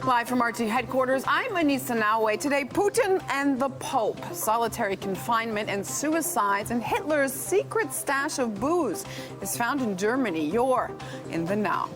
Live from RT headquarters, I'm Anissa Naoué. Today, Putin and the Pope, solitary confinement and suicides, and Hitler's secret stash of booze is found in Germany. You're in the now.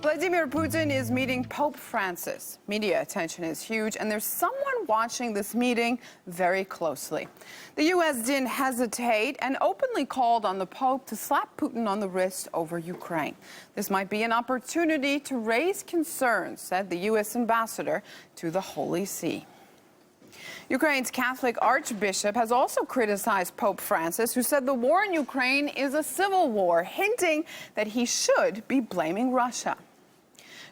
Vladimir Putin is meeting Pope Francis. Media attention is huge, and there's someone watching this meeting very closely. The U.S. didn't hesitate and openly called on the Pope to slap Putin on the wrist over Ukraine. This might be an opportunity to raise concerns, said the U.S. ambassador to the Holy See. Ukraine's Catholic Archbishop has also criticized Pope Francis, who said the war in Ukraine is a civil war, hinting that he should be blaming Russia.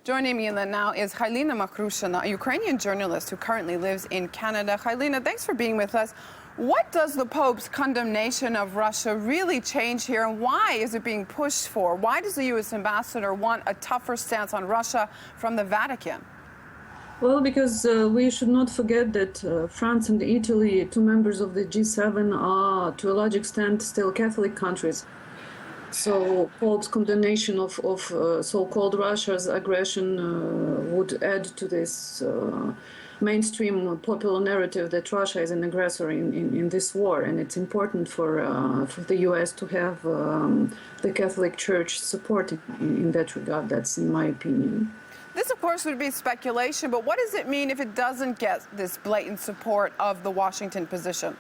Joining me in the now is Khailina Makrushina, a Ukrainian journalist who currently lives in Canada. Khailina, thanks for being with us. What does the Pope's condemnation of Russia really change here, and why is it being pushed for? Why does the U.S. ambassador want a tougher stance on Russia from the Vatican? Well, because we should not forget that France and Italy, two members of the G7, are to a large extent still Catholic countries. So Pope's condemnation of so-called Russia's aggression would add to this mainstream popular narrative that Russia is an aggressor in this war. And it's important for the U.S. to have the Catholic Church supported in that regard. That's in my opinion. This, of course, would be speculation, but what does it mean if it doesn't get this blatant support of the Washington position?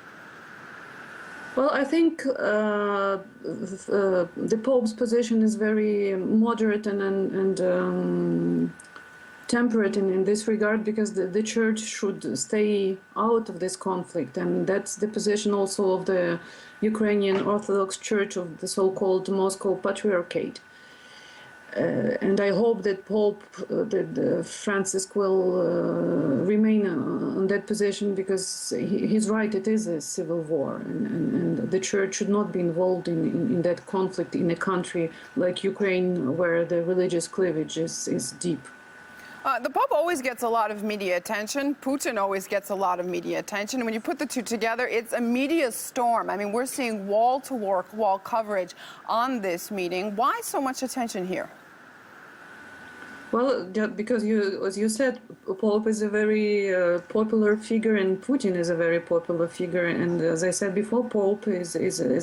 Well, I think the Pope's position is very moderate and temperate in this regard, because the Church should stay out of this conflict. And that's the position also of the Ukrainian Orthodox Church of the so-called Moscow Patriarchate. And I hope that Pope Francis will remain on that position, because he's right, it is a civil war, and the Church should not be involved in that conflict in a country like Ukraine, where the religious cleavage is deep. The Pope always gets a lot of media attention. Putin always gets a lot of media attention. And when you put the two together, it's a media storm. I mean, we're seeing wall-to-wall coverage on this meeting. Why so much attention here? Well, because as you said, Pope is a very popular figure, and Putin is a very popular figure. And as I said before, Pope is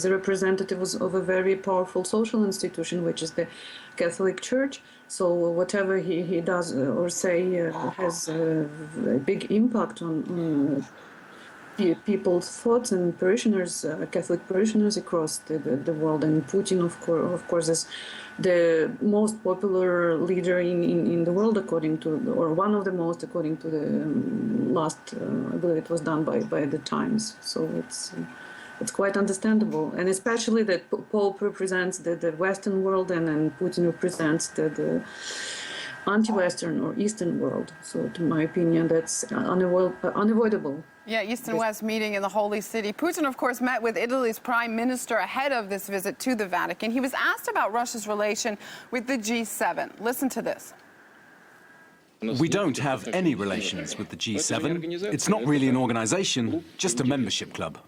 a representative of a very powerful social institution, which is the Catholic Church. So whatever he does or say has a big impact on people's thoughts and parishioners, Catholic parishioners across the world. And Putin, of course, is the most popular leader in the world, according to, or one of the most, according to the last, I believe it was done by the Times. So it's quite understandable, and especially that Pope represents the Western world, and Putin represents the anti-Western or Eastern world. So, to my opinion, that's unavoidable. Yeah, East and West meeting in the Holy City. Putin, of course, met with Italy's Prime Minister ahead of this visit to the Vatican. He was asked about Russia's relation with the G7. Listen to this. We don't have any relations with the G7. It's not really an organization, just a membership club.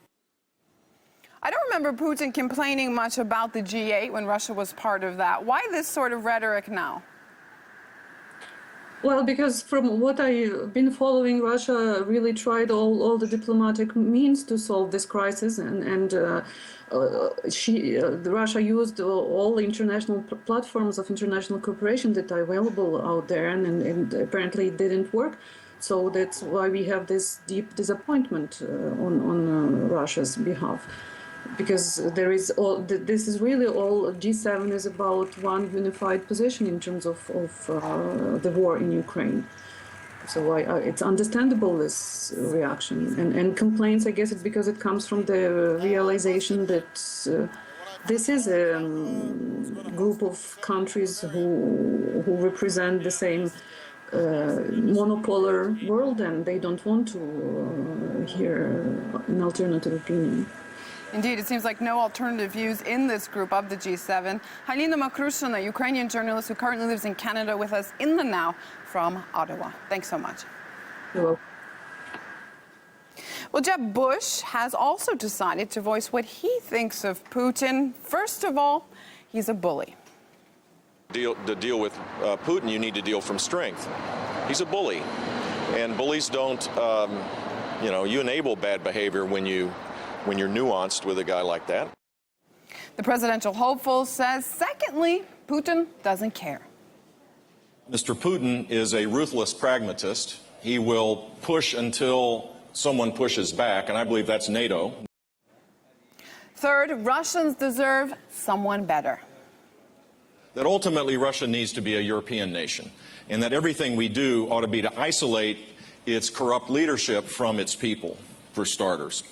I don't remember Putin complaining much about the G8 when Russia was part of that. Why this sort of rhetoric now? Well, because from what I've been following, Russia really tried all the diplomatic means to solve this crisis, and Russia used all international platforms of international cooperation that are available out there, and apparently it didn't work. So that's why we have this deep disappointment on Russia's behalf. Because this is really all G7 is about, one unified position in terms of the war in Ukraine. So it's understandable, this reaction and complaints. I guess it's because it comes from the realization that this is a group of countries who represent the same monopolar world, and they don't want to hear an alternative opinion. Indeed, it seems like no alternative views in this group of the G7. Halina Makrushina, a Ukrainian journalist who currently lives in Canada, with us in the Now from Ottawa. Thanks so much. You're welcome. Well, Jeb Bush has also decided to voice what he thinks of Putin. First of all, he's a bully. To deal with Putin, you need to deal from strength. He's a bully, and bullies don't, you enable bad behavior when you're nuanced with a guy like that. The presidential hopeful says, secondly, Putin doesn't care. Mr. Putin is a ruthless pragmatist. He will push until someone pushes back, and I believe that's NATO. Third, Russians deserve someone better. That ultimately Russia needs to be a European nation, and that everything we do ought to be to isolate its corrupt leadership from its people, for starters.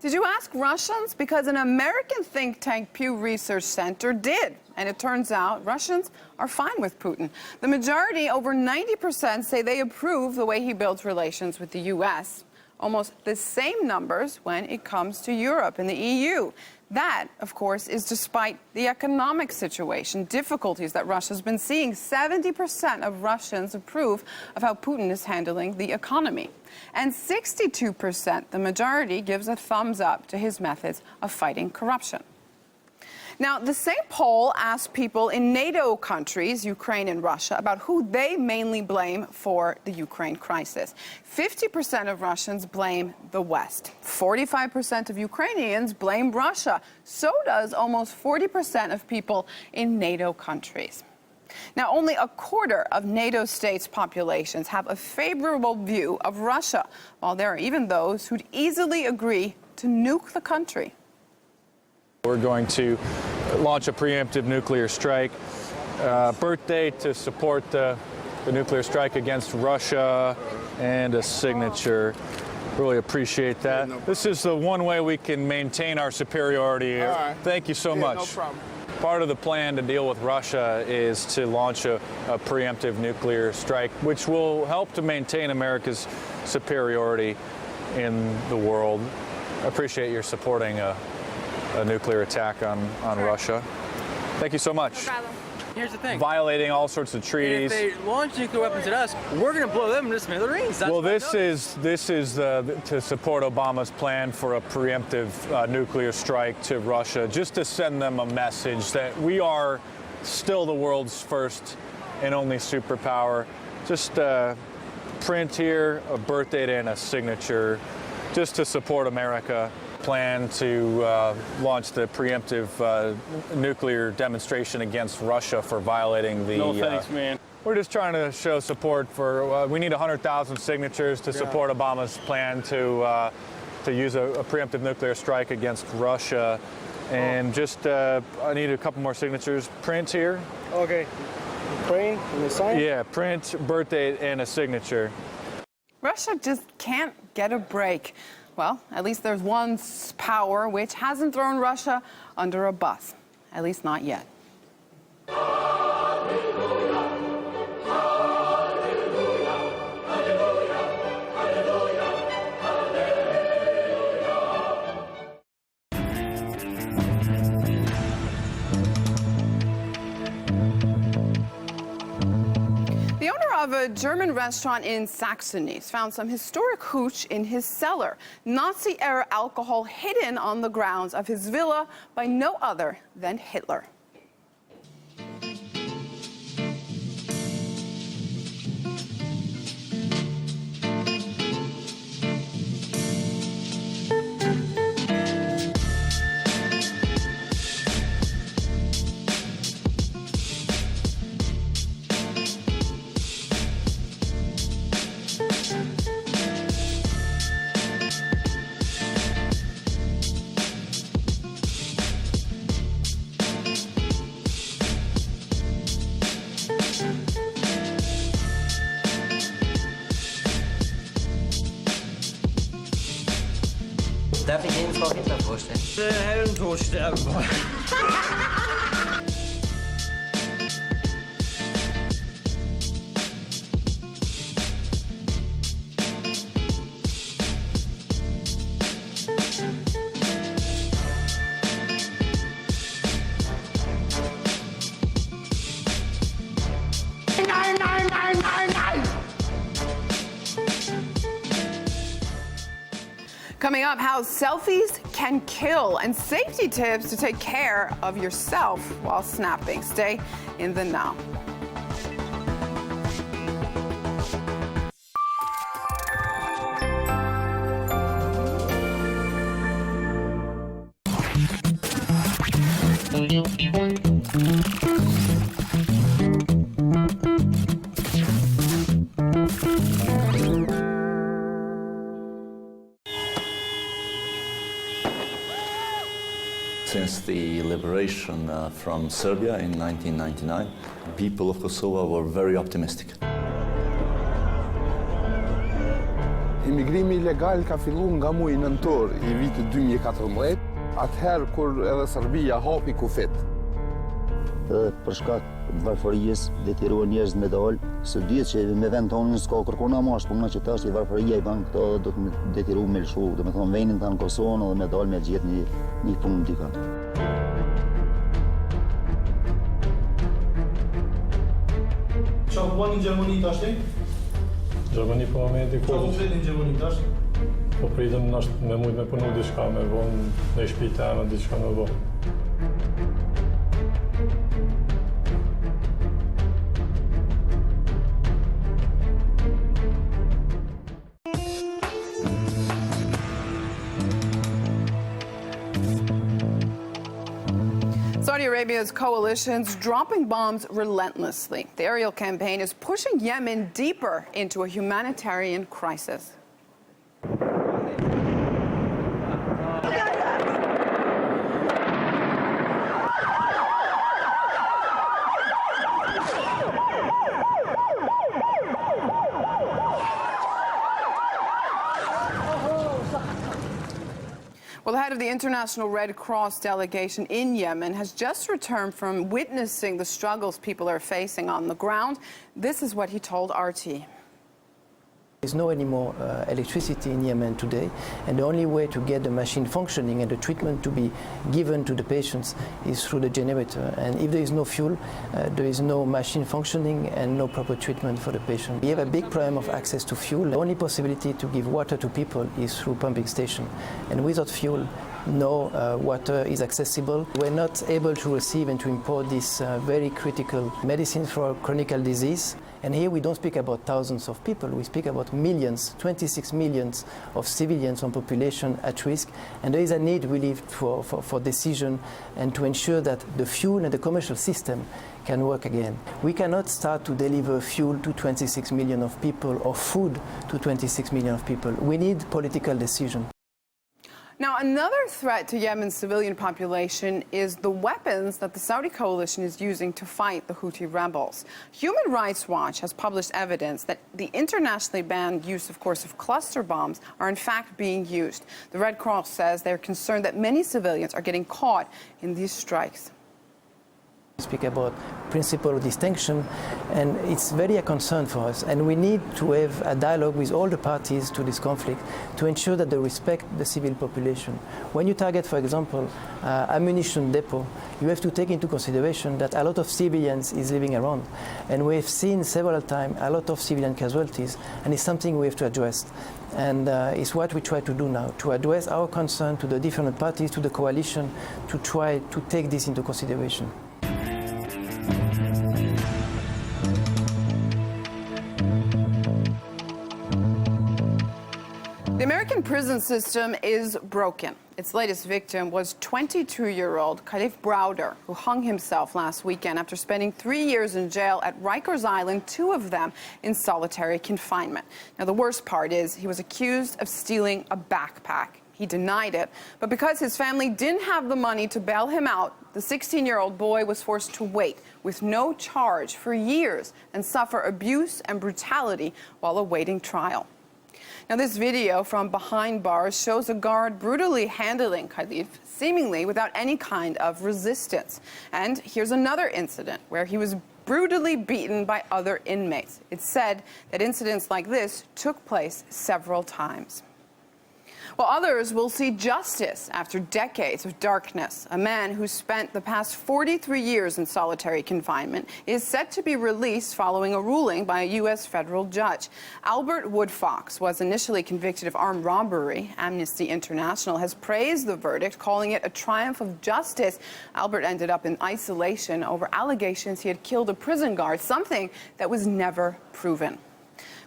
Did you ask Russians? Because an American think tank, Pew Research Center, did. And it turns out Russians are fine with Putin. The majority, over 90%, say they approve the way he builds relations with the U.S. Almost the same numbers when it comes to Europe and the EU. That, of course, is despite the economic situation, difficulties that Russia's been seeing. 70% of Russians approve of how Putin is handling the economy. And 62%, the majority, gives a thumbs up to his methods of fighting corruption. Now, the same poll asked people in NATO countries, Ukraine and Russia, about who they mainly blame for the Ukraine crisis. 50% of Russians blame the West. 45% of Ukrainians blame Russia. So does almost 40% of people in NATO countries. Now, only a quarter of NATO states' populations have a favorable view of Russia, while there are even those who'd easily agree to nuke the country. We're going to launch a preemptive nuclear strike. Birthday to support the nuclear strike against Russia, and a signature. Really appreciate that. This is the one way we can maintain our superiority. All right. Thank you so much. No problem. Part of the plan to deal with Russia is to launch a preemptive nuclear strike, which will help to maintain America's superiority in the world. I appreciate your supporting a nuclear attack on Russia. Thank you so much. No problem. Here's the thing. Violating all sorts of treaties. If they launch nuclear weapons at us, we're going to blow them into smithereens. Well, this is to support Obama's plan for a preemptive nuclear strike to Russia, just to send them a message that we are still the world's first and only superpower. Just print here a birth date and a signature, just to support America. Plan to launch the preemptive nuclear demonstration against Russia for violating the... No thanks, man. We're just trying to show support for... we need 100,000 signatures to support Obama's plan to use a preemptive nuclear strike against Russia. And just, I need a couple more signatures. Print here. Okay. Print and the sign? Yeah, print, birth date, and a signature. Russia just can't get a break. Well, at least there's one power which hasn't thrown Russia under a bus, at least not yet. Of a German restaurant in Saxony found some historic hooch in his cellar. Nazi-era alcohol hidden on the grounds of his villa by no other than Hitler. Darf ich Ihnen Frau Hitler vorstellen? Heldentod sterben wollen. Coming up, how selfies can kill and safety tips to take care of yourself while snapping. Stay in the know. Since the liberation from Serbia in 1999, the people of Kosovo were very optimistic. Emigrimi ilegal ka filluar nga muji nëntor I vitit 2014, atëherë kur edhe Serbia hapi kufit. Për shkak të varfërisë detyrohen njerëz me dalë, së dihet që me vend tonë s'ka kërkon amash, por që tash I varfëria I bën këto do të detyrohu me lëshu, do të thonë vendin tanë Kosovën edhe me dalë me gjetë një punë dika. Çfarë bën në Gjermani tash? Gjermani po momenti Çfarë po flet në Gjermani tash? Po pritëm me mujt me punu diçka, me vonë në shtëpi teme diçka me vonë. Saudi Arabia's coalition's dropping bombs relentlessly. The aerial campaign is pushing Yemen deeper into a humanitarian crisis. Well, the head of the International Red Cross delegation in Yemen has just returned from witnessing the struggles people are facing on the ground. This is what he told RT. There's no anymore electricity in Yemen today, and the only way to get the machine functioning and the treatment to be given to the patients is through the generator. And if there is no fuel, there is no machine functioning and no proper treatment for the patient. We have a big problem of access to fuel. The only possibility to give water to people is through pumping station. And without fuel, no water is accessible. We're not able to receive and to import this very critical medicine for chronic disease. And here we don't speak about thousands of people, we speak about millions, 26 millions of civilians on population at risk. And there is a need really for decision and to ensure that the fuel and the commercial system can work again. We cannot start to deliver fuel to 26 million of people or food to 26 million of people. We need political decision. Now, another threat to Yemen's civilian population is the weapons that the Saudi coalition is using to fight the Houthi rebels. Human Rights Watch has published evidence that the internationally banned use, of course, of cluster bombs are in fact being used. The Red Cross says they're concerned that many civilians are getting caught in these strikes. Speak about principle of distinction, and it's very a concern for us, and we need to have a dialogue with all the parties to this conflict to ensure that they respect the civil population. When you target, for example, ammunition depot, you have to take into consideration that a lot of civilians is living around, and we've seen several times a lot of civilian casualties, and it's something we have to address. And it's what we try to do now, to address our concern to the different parties, to the coalition, to try to take this into consideration. The American prison system is broken. Its latest victim was 22-year-old Khalif Browder, who hung himself last weekend after spending 3 years in jail at Rikers Island, 2 of them in solitary confinement. Now, the worst part is he was accused of stealing a backpack. He denied it, but because his family didn't have the money to bail him out, the 16-year-old boy was forced to wait with no charge for years and suffer abuse and brutality while awaiting trial. Now, this video from behind bars shows a guard brutally handling Khalif, seemingly without any kind of resistance. And here's another incident where he was brutally beaten by other inmates. It's said that incidents like this took place several times. while others will see justice after decades of darkness. A man who spent the past 43 years in solitary confinement is set to be released following a ruling by a U.S. federal judge. Albert Woodfox was initially convicted of armed robbery. Amnesty International has praised the verdict, calling it a triumph of justice. Albert ended up in isolation over allegations he had killed a prison guard, something that was never proven.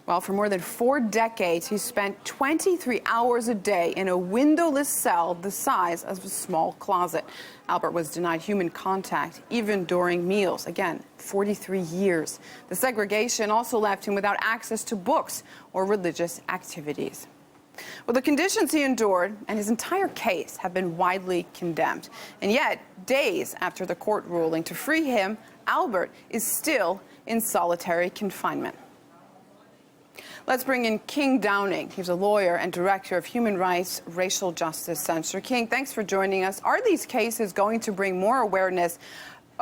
Well, for more than 4 decades, he spent 23 hours a day in a windowless cell the size of a small closet. Albert was denied human contact even during meals. Again, 43 years. The segregation also left him without access to books or religious activities. Well, the conditions he endured and his entire case have been widely condemned. And yet, days after the court ruling to free him, Albert is still in solitary confinement. Let's bring in King Downing. He's a lawyer and director of Human Rights Racial Justice Center. King, thanks for joining us. Are these cases going to bring more awareness,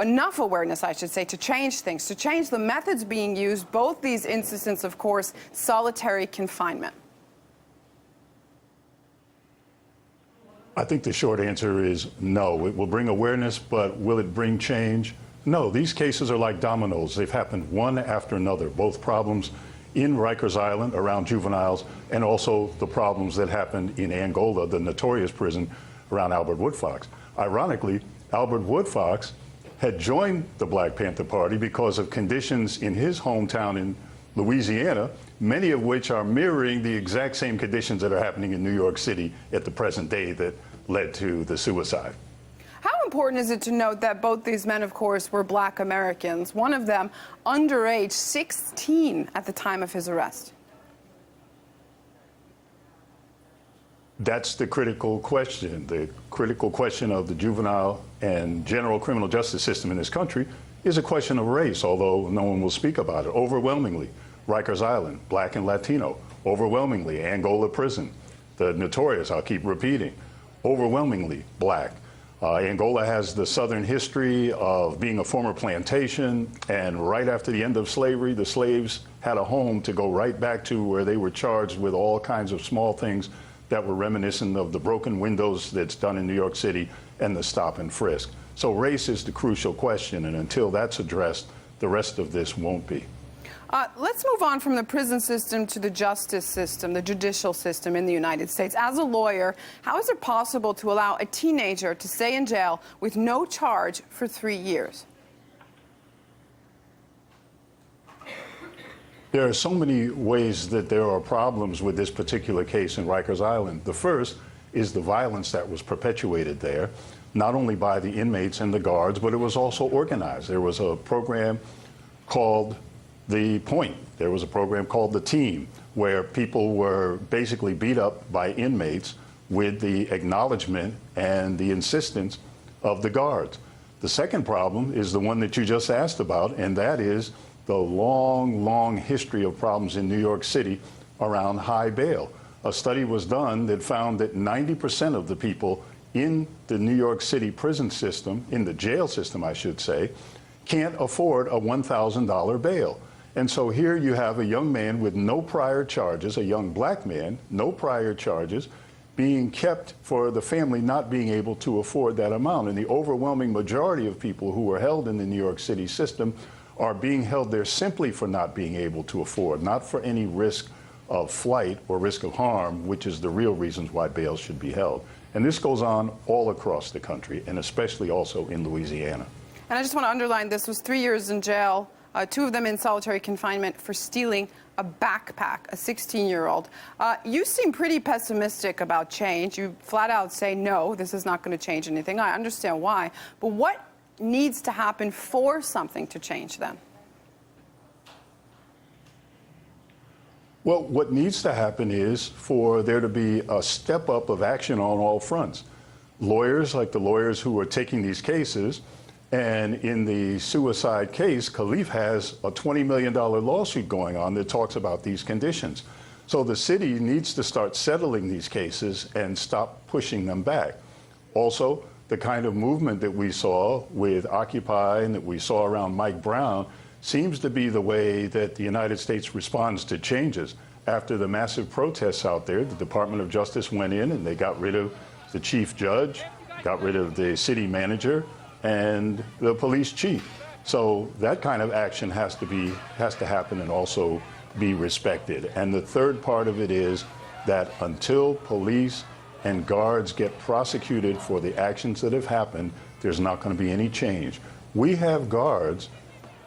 enough awareness, I should say, to change things, to change the methods being used, both these instances, of course, solitary confinement? I think the short answer is no. It will bring awareness, but will it bring change? No, these cases are like dominoes. They've happened one after another, both problems in Rikers Island around juveniles and also the problems that happened in Angola, the notorious prison around Albert Woodfox. Ironically, Albert Woodfox had joined the Black Panther Party because of conditions in his hometown in Louisiana, many of which are mirroring the exact same conditions that are happening in New York City at the present day that led to the suicide. How important is it to note that both these men, of course, were Black Americans, one of them underage, 16 at the time of his arrest? That's the critical question. The critical question of the juvenile and general criminal justice system in this country is a question of race, although no one will speak about it. Overwhelmingly, Rikers Island, Black and Latino. Overwhelmingly, Angola prison. The notorious, I'll keep repeating, overwhelmingly Black. Angola has the southern history of being a former plantation, and right after the end of slavery, the slaves had a home to go right back to where they were charged with all kinds of small things that were reminiscent of the broken windows that's done in New York City and the stop and frisk. So race is the crucial question, and until that's addressed, the rest of this won't be. Let's move on from the prison system to the justice system, the judicial system in the United States. As a lawyer, how is it possible to allow a teenager to stay in jail with no charge for 3 years? There are so many ways that there are problems with this particular case in Rikers Island. The first is the violence that was perpetuated there, not only by the inmates and the guards, but it was also organized. There was a program called The Point. There was a program called The Team, where people were basically beat up by inmates with the acknowledgement and the insistence of the guards. The second problem is the one that you just asked about, and that is the long, long history of problems in New York City around high bail. A study was done that found that 90% of the people in the New York City prison system, in the jail system, I should say, can't afford a $1,000 bail. And so here you have a young man with no prior charges, a young Black man, no prior charges, being kept for the family not being able to afford that amount. And the overwhelming majority of people who are held in the New York City system are being held there simply for not being able to afford, not for any risk of flight or risk of harm, which is the real reasons why bail should be held. And this goes on all across the country, and especially also in Louisiana. And I just want to underline, this was 3 years in jail, 2 of them in solitary confinement for stealing a backpack, a 16-year-old. You seem pretty pessimistic about change. You flat out say, no, this is not going to change anything. I understand why. But what needs to happen for something to change then? Well, what needs to happen is for there to be a step up of action on all fronts. Lawyers, like the lawyers who are taking these cases, and in the suicide case, Khalif has a $20 million lawsuit going on that talks about these conditions. So the city needs to start settling these cases and stop pushing them back. Also, the kind of movement that we saw with Occupy and that we saw around Mike Brown seems to be the way that the United States responds to changes. after the massive protests out there, the Department of Justice went in and they got rid of the chief judge, got rid of the city manager, and the police chief. So that kind of action has to happen and also be respected. And the third part of it is that until police and guards get prosecuted for the actions that have happened, there's not going to be any change. We have guards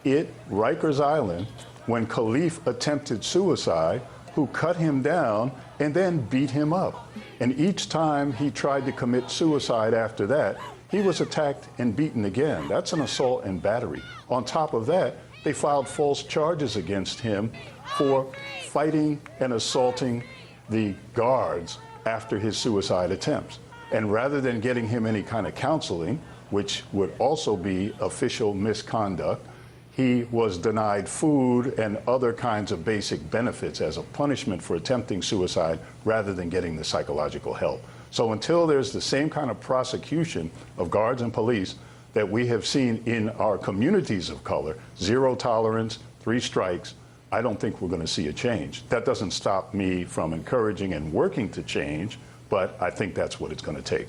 at Rikers Island when Khalif attempted suicide who cut him down and then beat him up. And each time he tried to commit suicide after that, he was attacked and beaten again. That's an assault and battery. On top of that, they filed false charges against him for fighting and assaulting the guards after his suicide attempts. And rather than getting him any kind of counseling, which would also be official misconduct, he was denied food and other kinds of basic benefits as a punishment for attempting suicide rather than getting the psychological help. So until there's the same kind of prosecution of guards and police that we have seen in our communities of color, 0 tolerance, 3 strikes, I don't think we're going to see a change. That doesn't stop me from encouraging and working to change, but I think that's what it's going to take.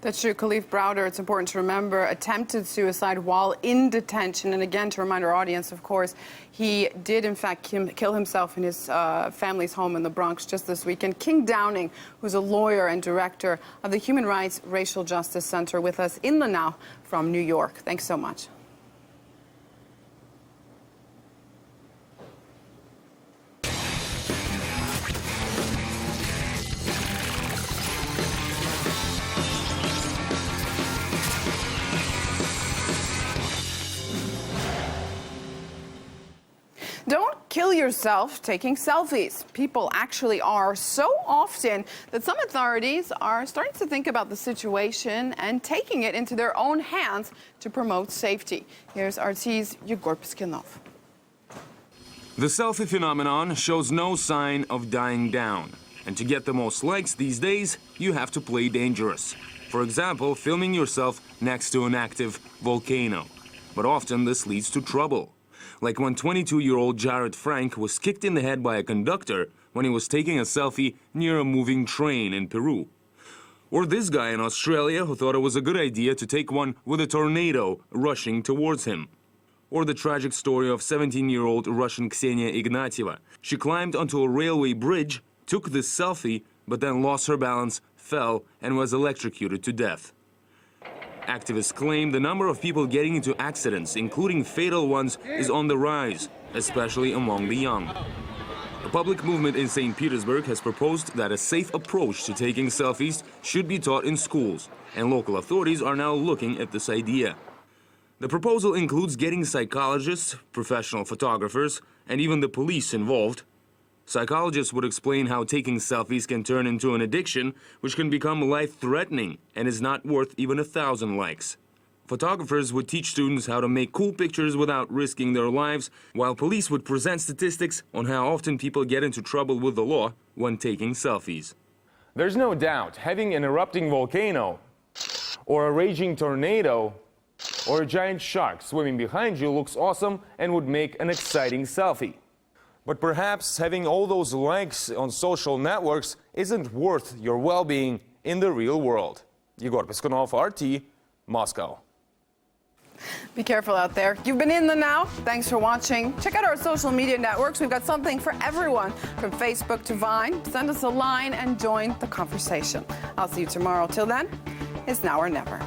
That's true. Khalif Browder, it's important to remember, attempted suicide while in detention. And again, to remind our audience, of course, he did, in fact, kill himself in his family's home in the Bronx just this weekend. King Downing, who's a lawyer and director of the Human Rights Racial Justice Center, with us in the Now from New York. Thanks so much. Don't kill yourself taking selfies. People actually are so often that some authorities are starting to think about the situation and taking it into their own hands to promote safety. Here's RT's Yegor Piskinov. The selfie phenomenon shows no sign of dying down. And to get the most likes these days, you have to play dangerous. For example, filming yourself next to an active volcano. But often this leads to trouble. Like when 22-year-old Jared Frank was kicked in the head by a conductor when he was taking a selfie near a moving train in Peru. Or this guy in Australia who thought it was a good idea to take one with a tornado rushing towards him. Or the tragic story of 17-year-old Russian Ksenia Ignatieva. She climbed onto a railway bridge, took this selfie, but then lost her balance, fell, and was electrocuted to death. Activists claim the number of people getting into accidents, including fatal ones, is on the rise, especially among the young. A public movement in St. Petersburg has proposed that a safe approach to taking selfies should be taught in schools, and local authorities are now looking at this idea. The proposal includes getting psychologists, professional photographers, and even the police involved. Psychologists would explain how taking selfies can turn into an addiction, which can become life-threatening and is not worth even 1,000 likes. Photographers would teach students how to make cool pictures without risking their lives, while police would present statistics on how often people get into trouble with the law when taking selfies. There's no doubt having an erupting volcano, or a raging tornado, or a giant shark swimming behind you looks awesome and would make an exciting selfie. But perhaps having all those likes on social networks isn't worth your well-being in the real world. Yegor Piskunov, RT, Moscow. Be careful out there. You've been in the Now. Thanks for watching. Check out our social media networks. We've got something for everyone, from Facebook to Vine. Send us a line and join the conversation. I'll see you tomorrow. Till then, it's now or never.